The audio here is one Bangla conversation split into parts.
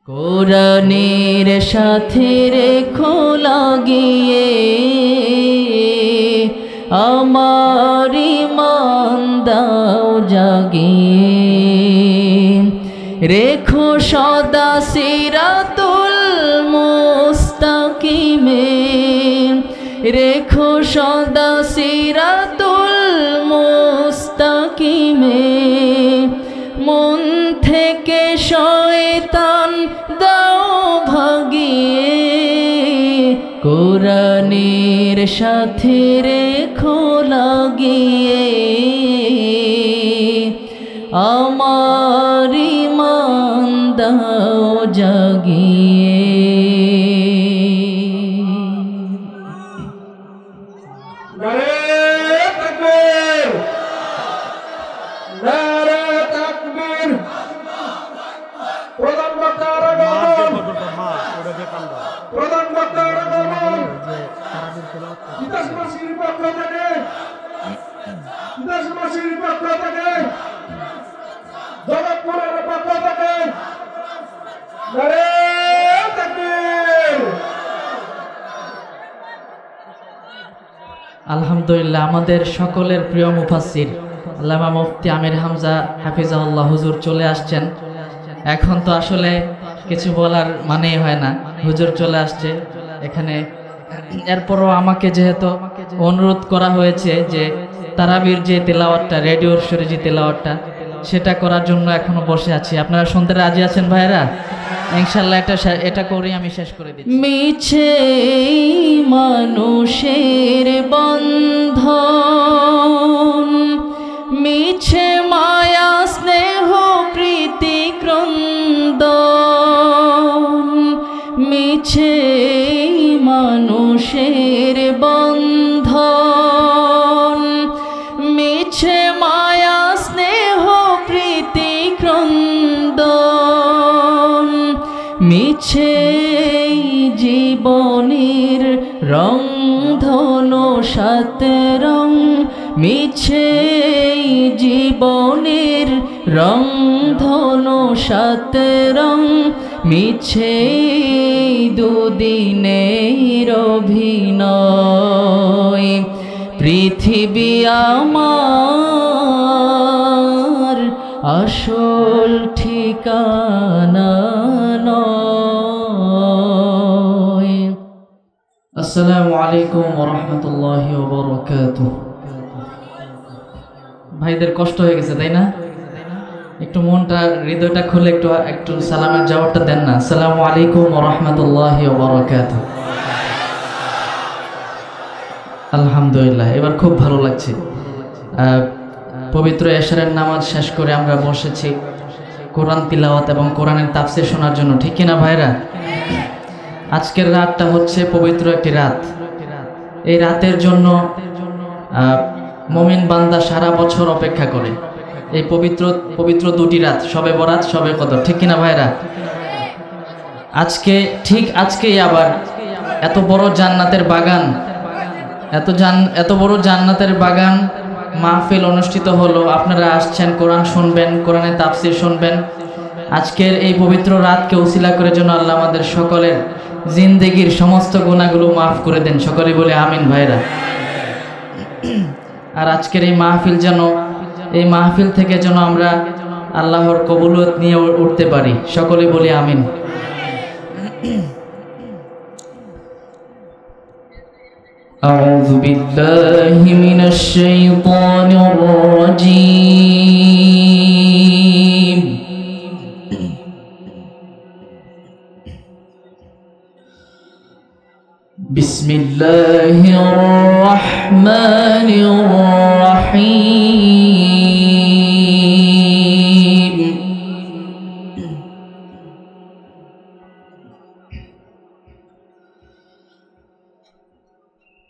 কোরআনের সাথে রেখো লাগিয়ে আমার ঈমান দাও জাগিয়ে, রেখো সদা সিরাতুল মুস্তাকিমে, রেখো সদা সিরাতুল মুস্তাকিমে, মন থেকে শয়তান দাও ভাগিয়ে, কোরআনের সাথে রেখো লাগিয়ে আমার ঈমান দাও জাগিয়ে। আলহামদুলিল্লাহ, আমাদের সকলের প্রিয় মুফাসসির আল্লামা মুফতি আমির হামজা হাফিজাহুল্লাহ হুজুর চলে আসছেন। এখন তো আসলে কিছু বলার মানেই হয় না, হুজুর চলে আসছে এখানে। এরপরও আমাকে যেহেতু অনুরোধ করা হয়েছে যে তারাবির যে তেলাওয়াতটা, রেডিওর সুরে যে তেলাওয়াতটা, সেটা করার জন্য এখনো বসে আছি। আপনারা শুনতে রাজি আছেন ভাইরা? ইনশাআল্লাহ এটা করেই আমি শেষ করে দিচ্ছি। মিছে মানুষের বন্ধন, মিছে মায়া স্নেহ প্রীতি ক্রন্দন, মিছে মানুষের বন্ধন, মিছে মায়া স্নেহ প্রীতি ক্রন্দন, মিছে জীবনের রং ধনু সাত রং, মিছে জীবনের রং ধনু সাত রং, মিছে দুদিনের অভিনয়, পৃথিবী আমার আসল ঠিকানা নয়। আসসালামু আলাইকুম ওয়া রাহমাতুল্লাহি ওয়া বারাকাতুহু। ভাইদের কষ্ট হয়ে গেছে তাই না? একটু মনটা, হৃদয়টা খুলে একটু সালামের জবাবটা দেন না। আসসালামু আলাইকুম ওয়া রাহমাতুল্লাহি ওয়া বারাকাতুহু। আলহামদুলিল্লাহ, এবার খুব ভালো লাগছে। পবিত্র এশারের নামাজ শেষ করে আমরা বসেছি কোরআন তিলাওয়াত এবং কোরআনের তাফসীর শোনার জন্য, ঠিক কিনা ভাইরা? আজকের রাতটা হচ্ছে পবিত্র একটি রাত। এই রাতের জন্য মুমিন বান্দা সারা বছর অপেক্ষা করে। এই পবিত্র দুটি রাত, শবে বরাত, শবে কদর, ঠিক কিনা ভাইরা? আজকেই আবার এত বড় জান্নাতের বাগান, এত বড় জান্নাতের বাগান মাহফিল অনুষ্ঠিত হলো। আপনারা আসছেন, কোরআন শুনবেন, কোরআনের তাফসীর শুনবেন। আজকের এই পবিত্র রাতকে উসিলা করে যেন আল্লাহ আমাদের সকলের জিন্দেগির সমস্ত গুনাহগুলো মাফ করে দেন। সকলে বলে আমিন ভাইরা। আর আজকের এই মাহফিল থেকে যেন আমরা আল্লাহর কবুলত নিয়ে উঠতে পারি। সকলে বলি আমিন। আউযু বিল্লাহি মিনাশ শাইতানির রাজীম। বিসমিল্লাহির রাহমানির রাহিম।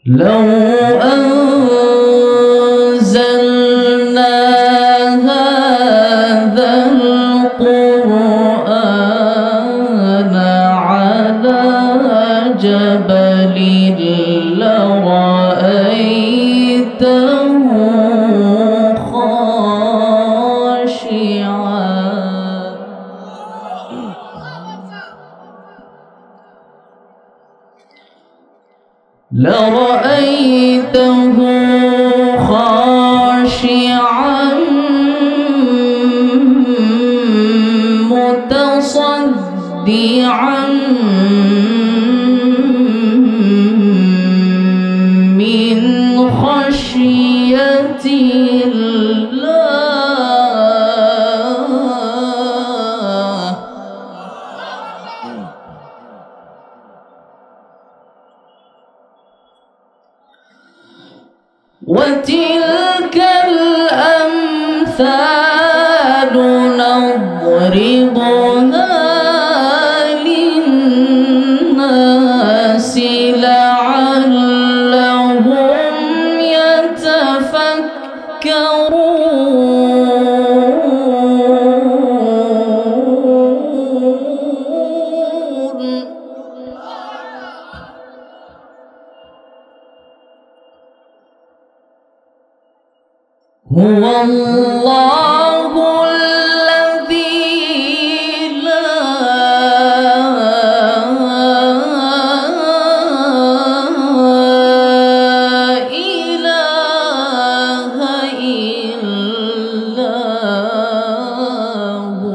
لو أنزلنا هذا القرآن على جبل لرأيته خاشعا لرأيته خاشعا متصدعا من خشية الله. وتلك الأمثال نضربها للناس لعلهم يتفكرون. هو الله الذي لا إله إلا هو.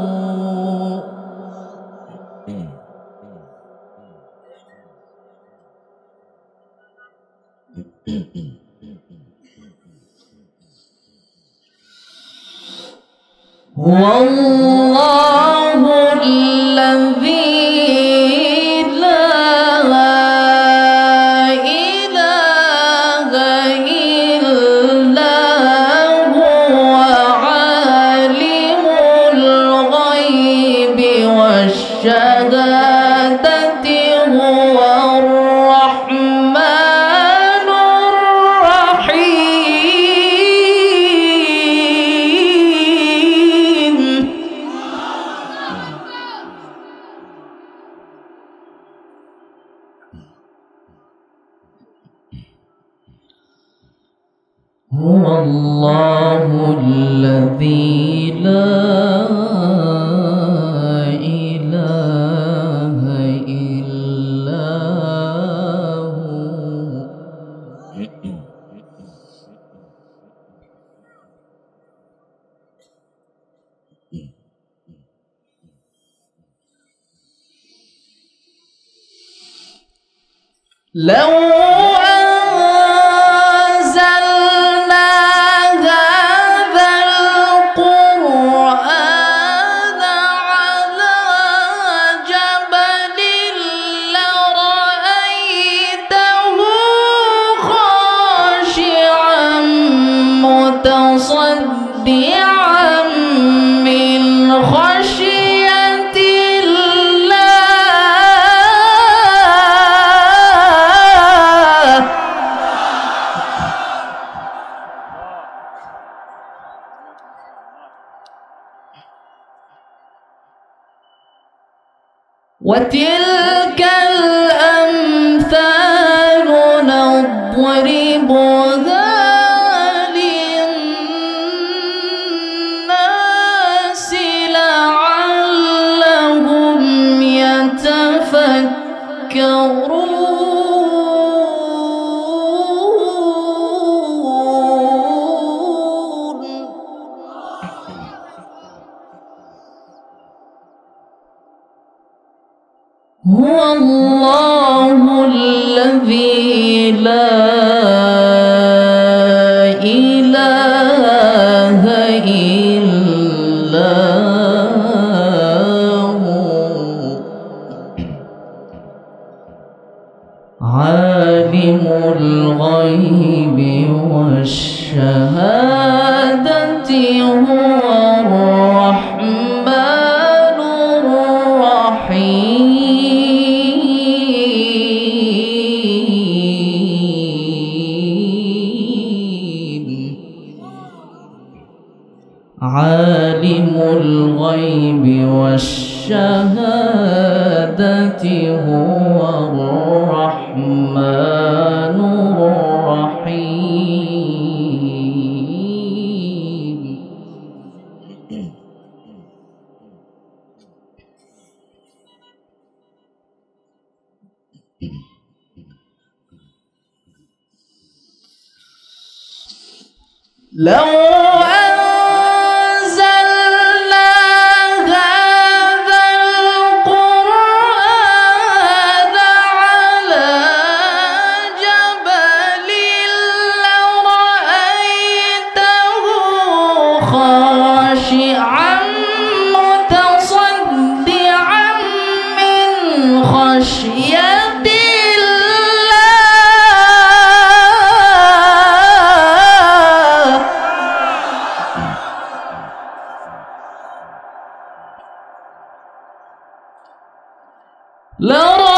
هو الله الذي لا إله إلا هو عالم الغيب والشهادة هو الرحمن الرحيم. هو الله الذي لا إله إلا هو. لو أنزلنا هذا القرآن على جبل لرأيته خاشعا متصدعا من خشية الله. وتلك الأمثال نضربها للناس لعلهم يتفكرون. هو الله الذي لا إله إلا هو عالم الغيب والشهادة هو الرحمن الرحيم. عالم الغيب والشهادة هو الرحمن الرحيم. لو أنزلنا هذا القرآن على جبل لرأيته خاشعا متصدعا من خشية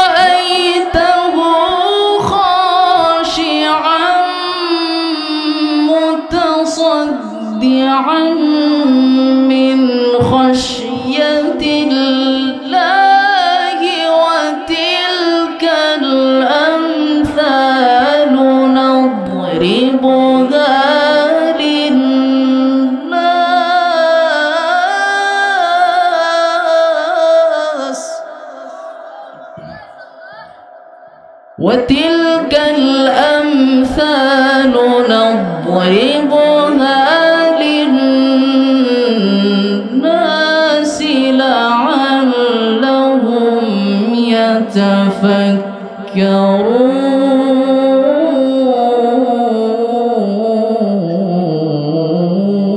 لرأيته خاشعا متصدعا من خشية الله وتلك الأمثال نضربها وتلك الأمثال نضربها للناس لعلهم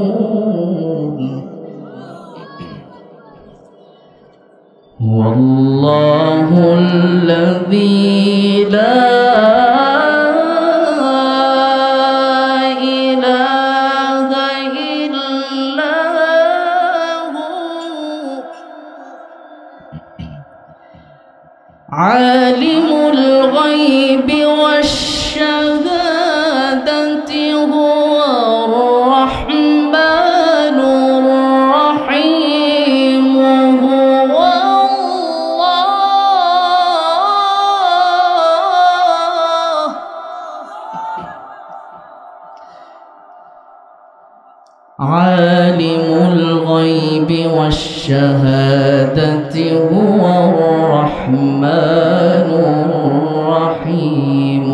يتفكرون والله الذي لا إله إلا هو عالم الغيب والشهادة هو الرحمن الرحيم هو عالم الغيب والشهادة هو الرحمن الرحيم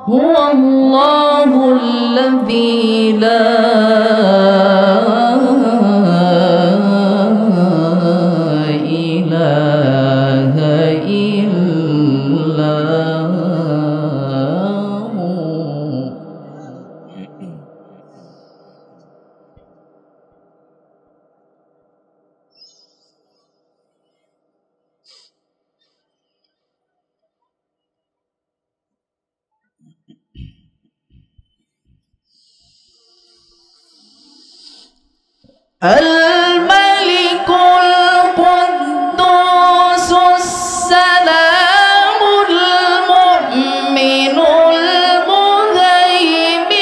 هو الله الذي لا إله إلا هو. الملك القدوس السلام المؤمن المهيمن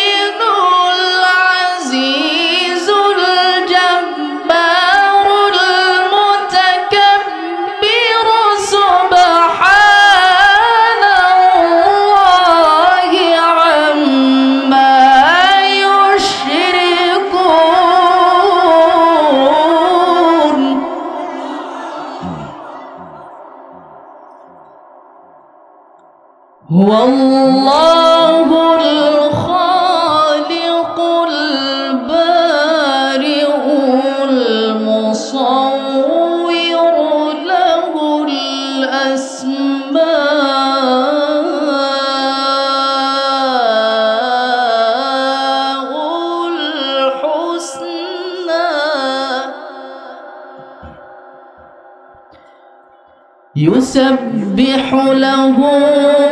العزيز الجبار المتكبر سبحان الله عما هو الله الخالق البارئ المصور له الأسماء الحسنى يسبح له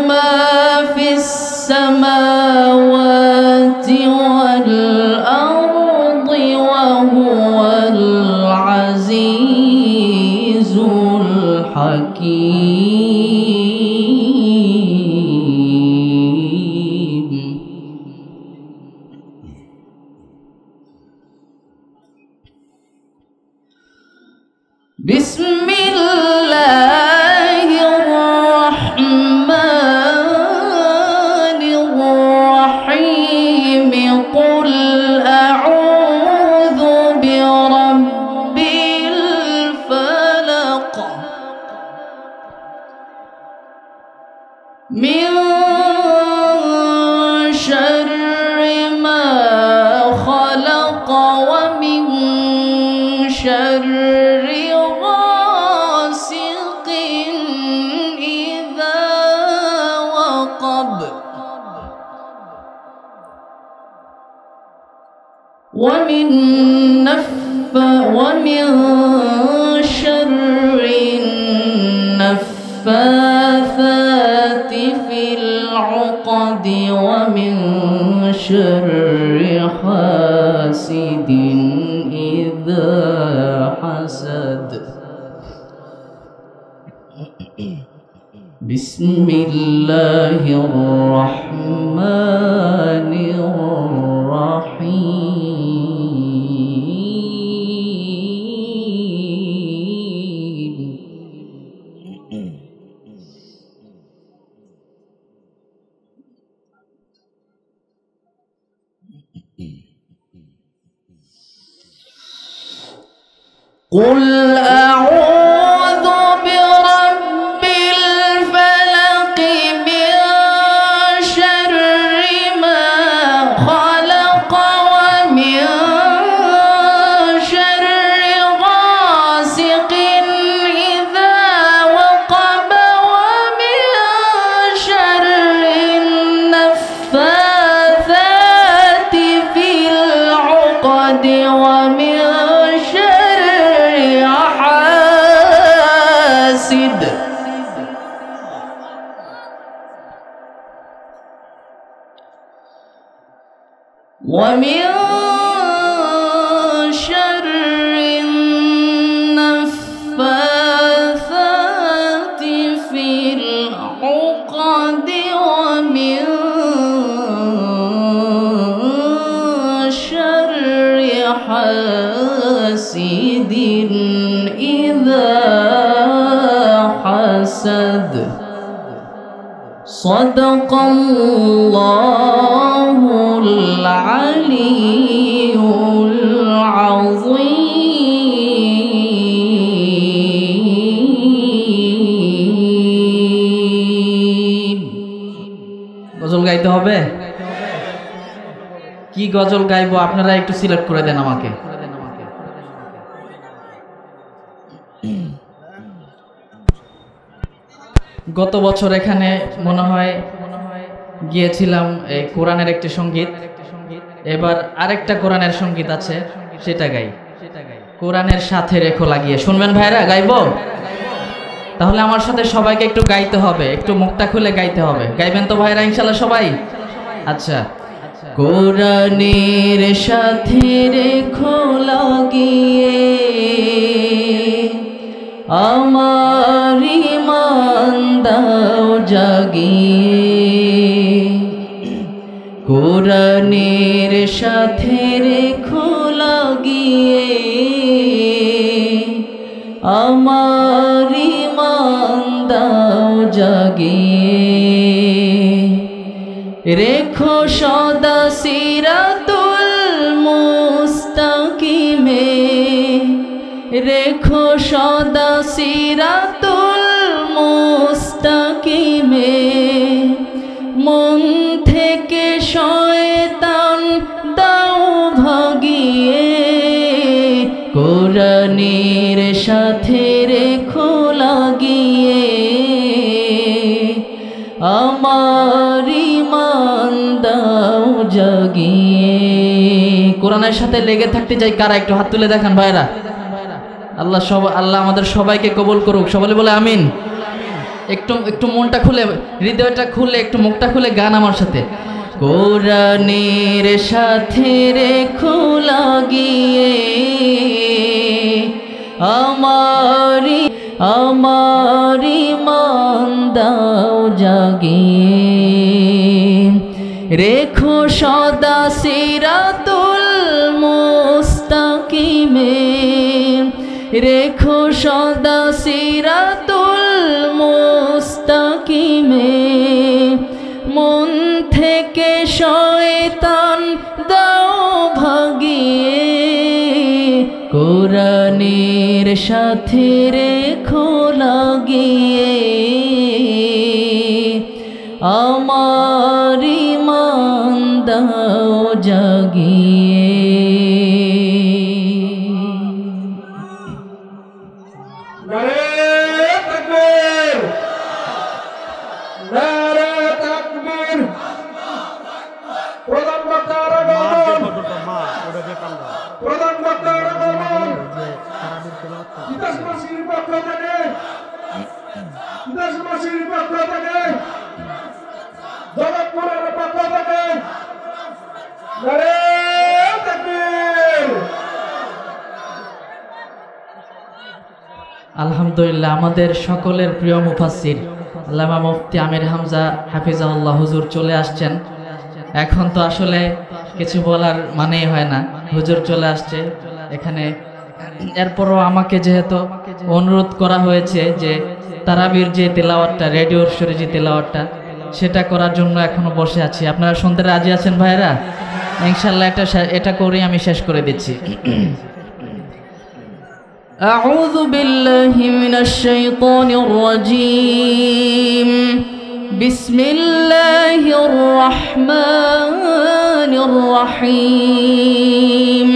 ما في السماوات والأرض وهو العزيز الحكيم. بسم الله الرحمن الرحيم قل أعوذ برب الفلق ومن شر النفاثات في العقد ومن شر حاسد إذا حسد بسم الله الرحمن الرحيم قل أعوذ برب الفلق من شر ما خلق ومن شر غاسق إذا وقب ومن شر النفاثات في العقد ومن ومن شر النفاثات في العقد ومن شر حاسد إذا حسد صدق الله العلي العظيم গজল গাইতে হবে কি গজল গাইবো আপনারা একটু সিলেক্ট করে দেন আমাকে গত বছর এখানে মনে হয় গিয়েছিলাম এই কোরআনের একটি সঙ্গীত এবার আরেকটা কোরআনের সঙ্গীত আছে সেটা গাই কোরআনের সাথে রেখো লাগিয়ে শুনবেন ভাইরা গাইবো তাহলে আমার সাথে সবাইকে একটু গাইতে হবে একটু মুখটা খুলে গাইতে হবে গাইবেন তো ভাইরা ইনশাআল্লাহ সবাই আচ্ছা কোরআনের সাথে রেখো লাগিয়ে আমার ঈমান দাও জাগিয়ে কোরআনের সাথে রেখো লাগিয়ে আমার ঈমান দাও জাগিয়ে রেখো সদা সিরাতুল মুস্তাকিমে রেখো সদা সিরাতুল মুস্তাকিমে মন থেকে শয়তান দাও ভাগিয়ে কোরআনের সাথে রেখো লাগিয়ে আমার ঈমান দাও জাগিয়ে কোরআনের সাথে লেগে থাকতে চাই কারা একটু হাত তুলে দেখান ভাইরা আল্লাহ আমাদের সবাইকে কবুল করুক সবাই বলে আমিন একটু মনটা খুলে হৃদয়টা খুলে একটু মুখটা খুলে গান আমার সাথে কোরআনের সাথে রেখো লাগিয়ে আমার ঈমান দাও জাগিয়ে রেখো সদা সিরাতুল মুস্তাকিমে রেখো সদা সিরাতুল মুস্তাকিমে মন থেকে শয়তান দাও ভাগিয়ে কোরআনের সাথে রেখো লাগিয়ে আমার ঈমান দাও জাগিয়ে প্রধান বক্তা বলবেন ইতিহাসবাসীর পক্ষ থেকে জগৎপুরের পক্ষ থেকে নারে তাকবীর। আলহামদুলিল্লাহ, আমাদের সকলের প্রিয় মুফাসসির আল্লামা মুফতি আমির হামজা হাফিজাহুল্লাহ হুজুর চলে আসছেন। এখন তো আসলে কিছু বলার মানেই হয় না, হুজুর চলে আসছে এখানে। এরপরও আমাকে যেহেতু অনুরোধ করা হয়েছে যে তারাবির যে তেলাওয়াতটা, রেডিওর সুরে যে তেলাওয়াতটা, সেটা করার জন্য এখনো বসে আছি। আপনারা শুনতে রাজি আছেন ভাইরা? ইনশাআল্লাহ এটা করে আমি শেষ করে দিচ্ছি। أعوذ بالله من الشيطان الرجيم. بسم الله الرحمن الرحيم.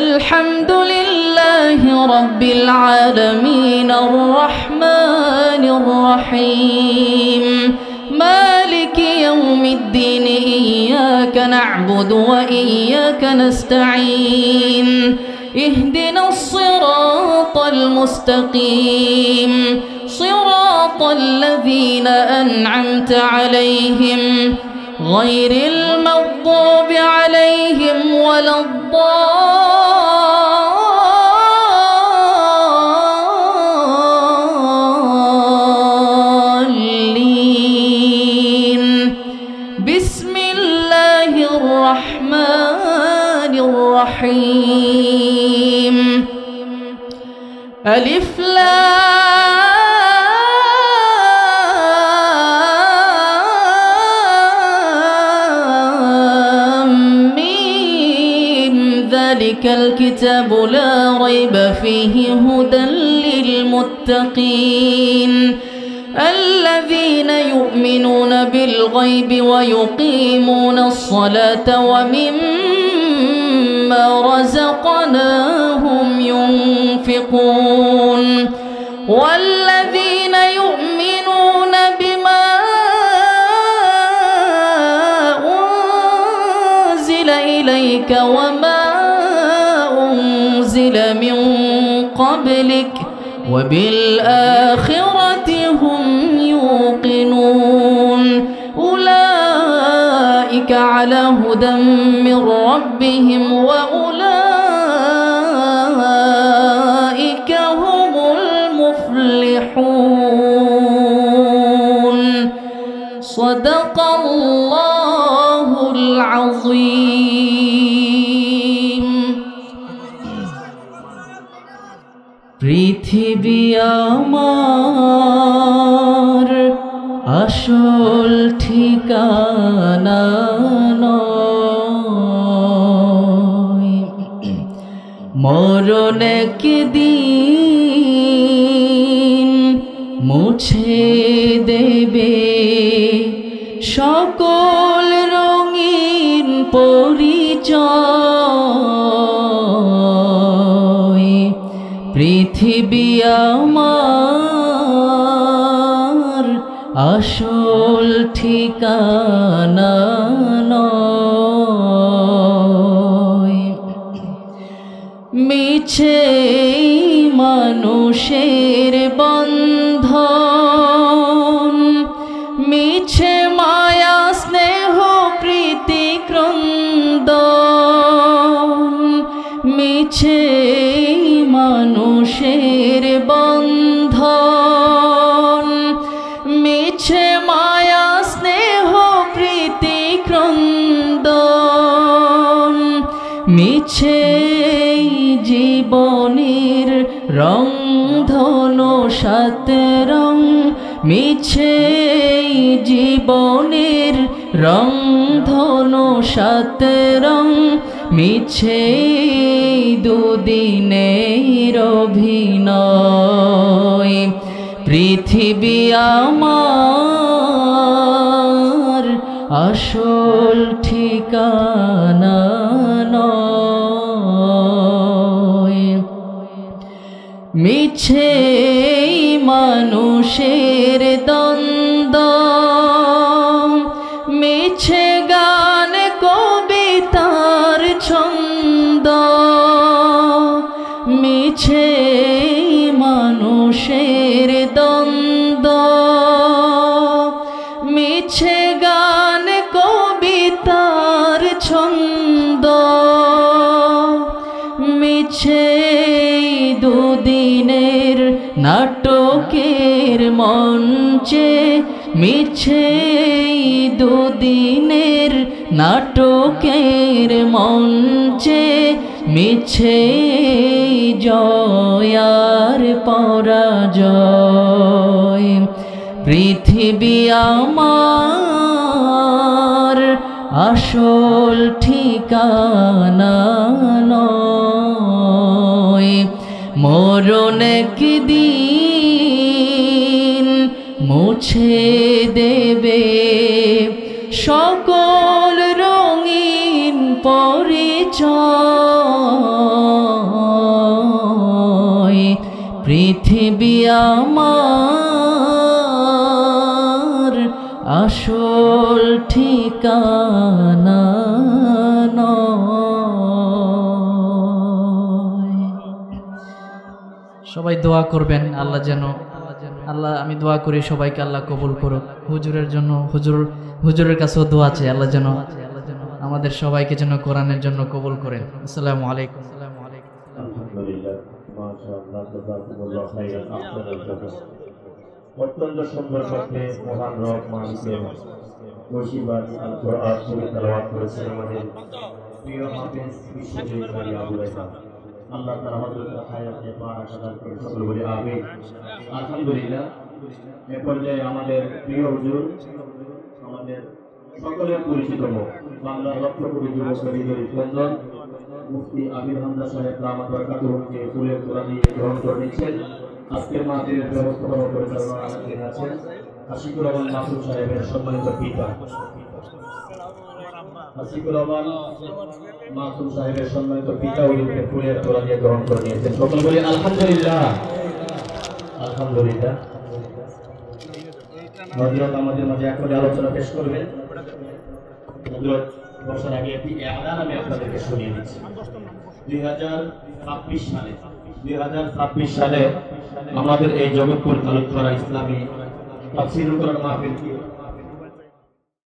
الحمد لله رب العالمين الرحمن الرحيم مالك يوم الدين إياك نعبد وإياك نستعين اهدنا الصراط المستقيم صراط الذين أنعمت عليهم غير المغضوب عليهم ولا الضالين. بسم الله الرحمن الرحيم. ألف لام ميم ذلك الكتاب لا ريب فيه هدى للمتقين الذين يؤمنون بالغيب ويقيمون الصلاة ومما رزقناهم ينفقون والذين يؤمنون بما أنزل إليك وما أنزل من قبلك وبالآخرة هم يوقنون أولئك على هدى من ربهم وأولئك هم المفلحون. صدق الله العظيم. পৃথিবী আমার আসল ঠিকানা নয়, মরণ একদিন মুছে দেবে সকল রঙিন পরিচয়। পৃথিবী আমার আসল ঠিকানা নয়, মিছে মানুষের বন্ধন, মিছে মায়া স্নেহ প্রীতি ক্রন্দন, মিছে মানুষের বন্ধন, মিছে মায়া স্নেহ প্রীতি ক্রন্দন, মিছে জীবনের রং ধনু সাত রং, মিছে জীবনের রং ধনু সাত রং, মিছে দুদিনের অভিনয়। পৃথিবী আমার আসল ঠিকানা নয়, মিছে মানুষের দ্বন্দ্ব, মিছে গান কবিতার ছন্দ, মিছে মানুষের দ্বন্দ্ব, মিছে গান কবিতার ছন্দ, মিছে দুদিনের নাটকের মঞ্চে, মিছে দুদিনের নাটকের মঞ্চে, মিছে জয়ার পরাজয়। পৃথিবী আমার আসল ঠিকানা নয়, মরণ একদিন মুছে দেবে সকল রঙিন পরিচয়। পৃথিবী আমার আসল ঠিকানা নয়। সবাই দোয়া করবেন আল্লাহ যেন, আল্লাহ আমি দোয়া করি সবাইকে আল্লাহ কবুল করুক। হুজুরের জন্য হুজুরের কাছেও দোয়া আছে, আল্লাহ যেন আমাদের সবাইকে যেন কোরআনের জন্য কবুল করেন। আসসালামু আলাইকুম। আলহামদুলিল্লাহ, মাশাআল্লাহ, জাযাকুমুল্লাহ খাইরান, আহসানুল জাযা। অত্যন্ত সুন্দর করতে মহান রব মালিকের মুসিবাত আল কোরআন শরীফ তেলাওয়াত করেছেন আমাদের প্রিয় হাফেজ বিশ্বজিৎ ভাই আবুল ইসলাম। আল্লাহ তাআলা আমাদের হায়াতে বারাকা দান করে, সকলে বলি আমিন। আলহামদুলিল্লাহ, এ পর্যায়ে আমাদের প্রিয় হুজুর, আমাদের সকলের পরিচিত মুখ, বাংলার লক্ষ কোটি যুবকের হৃদয় স্পন্দন মুফতি আমির হামজা সাহেব দামাত বরকাতুহুকে ফুলের তোড়া দিয়ে গ্রহণ করে নিচ্ছেন। আজকের মাহফিলের ব্যবস্থাপনা পরিচালনা আছেন আশিকুর রহমান মাসুদ সাহেবের সম্মানিত পিতা, আশিকুর রহমান মাসুদ সাহেবের সম্মানিত পিতা হুজুরকে ফুলের তোড়া দিয়ে গ্রহণ করে নিয়েছেন। সকলে বলি আলহামদুলিল্লাহ। আলহামদুলিল্লাহ। হযরত আমাদের মাঝে এখন আলোচনা পেশ করবেন। হযরত বর্ষার আগে একটি এলান আমি আপনাদেরকে শুনিয়ে দিচ্ছি। 2026 সালে আমাদের এই জগৎপুর তালুকপাড়া ইসলামী তাফসীরুল কোরআন মাহফিল